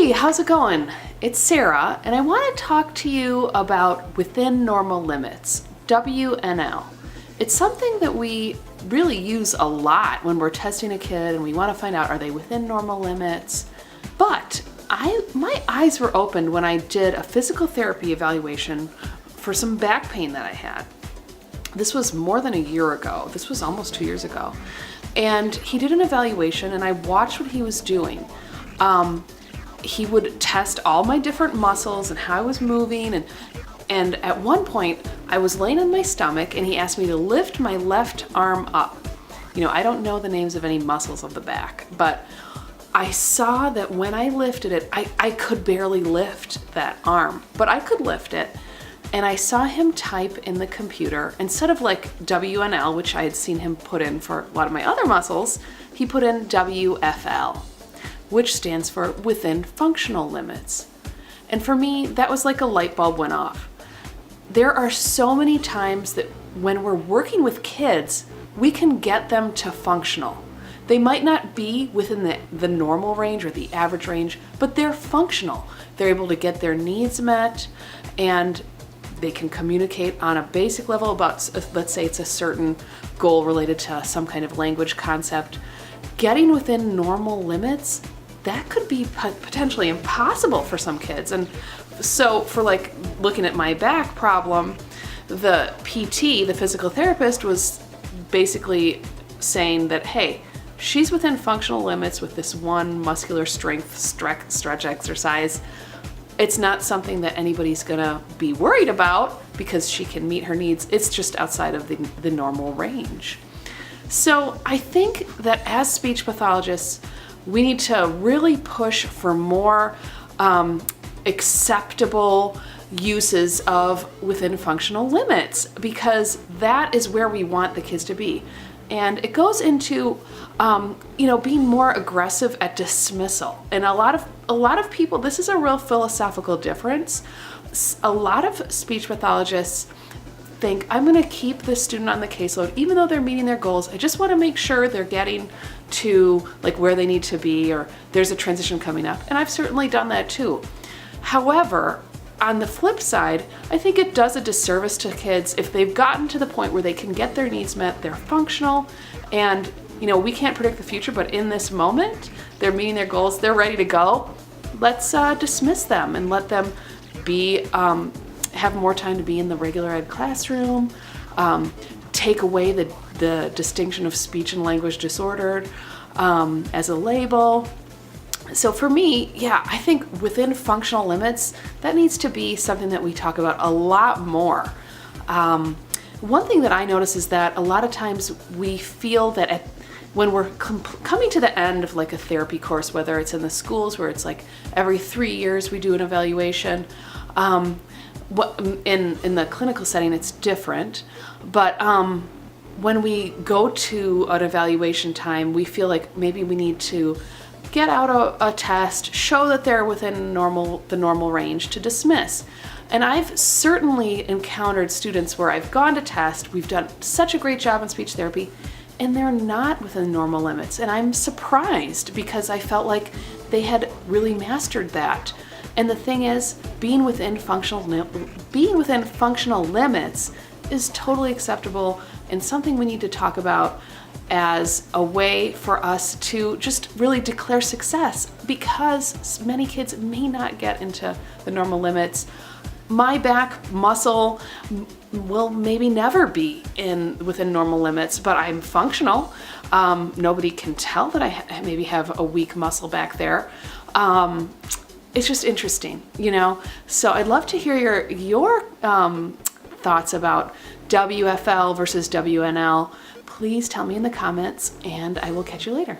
Hey, how's it going? It's Sarah, and I want to talk to you about within normal limits, WNL. It's something that we really use a lot when we're testing a kid and we want to find out, are they within normal limits? But my eyes were opened when I did a physical therapy evaluation for some back pain that I had. This was more than a year ago. This was almost 2 years ago. And he did an evaluation and I watched what he was doing. He would test all my different muscles and how I was moving, and at one point I was laying on my stomach and he asked me to lift my left arm up. You know, I don't know the names of any muscles of the back, but I saw that when I lifted it, I could barely lift that arm, but I could lift it. And I saw him type in the computer, instead of like WNL, which I had seen him put in for a lot of my other muscles, he put in WFL, which stands for within functional limits. And for me, that was like a light bulb went off. There are so many times that when we're working with kids, we can get them to functional. They might not be within the normal range or the average range, but they're functional. They're able to get their needs met, and they can communicate on a basic level about, let's say it's a certain goal related to some kind of language concept. Getting within normal limits, that could be potentially impossible for some kids. And so for like looking at my back problem, the PT, the physical therapist, was basically saying that, hey, she's within functional limits with this one muscular strength stretch exercise. It's not something that anybody's gonna be worried about because she can meet her needs. It's just outside of the normal range. So I think that as speech pathologists, we need to really push for more acceptable uses of within functional limits, because that is where we want the kids to be. And it goes into being more aggressive at dismissal. And a lot of people, this is a real philosophical difference. A lot of speech pathologists think, I'm going to keep this student on the caseload even though they're meeting their goals. I just want to make sure they're getting to like where they need to be, or there's a transition coming up. And I've certainly done that too. However, on the flip side, I think it does a disservice to kids if they've gotten to the point where they can get their needs met, they're functional, and we can't predict the future, but in this moment, they're meeting their goals, they're ready to go. Let's dismiss them and let them be have more time to be in the regular ed classroom, take away the distinction of speech and language disordered as a label. So for me, yeah, I think within functional limits, that needs to be something that we talk about a lot more. One thing that I notice is that a lot of times we feel that when we're coming to the end of like a therapy course, whether it's in the schools where it's like every 3 years we do an evaluation, in the clinical setting it's different, but when we go to an evaluation time, we feel like maybe we need to get out a test, show that they're within the normal range to dismiss. And I've certainly encountered students where I've gone to test, we've done such a great job in speech therapy, and they're not within normal limits. And I'm surprised because I felt like they had really mastered that. And the thing is, being within functional limits is totally acceptable and something we need to talk about as a way for us to just really declare success, because many kids may not get into the normal limits. My back muscle will maybe never be within normal limits, but I'm functional. Nobody can tell that I maybe have a weak muscle back there. It's just interesting, So I'd love to hear your thoughts about WFL versus WNL. Please tell me in the comments, and I will catch you later.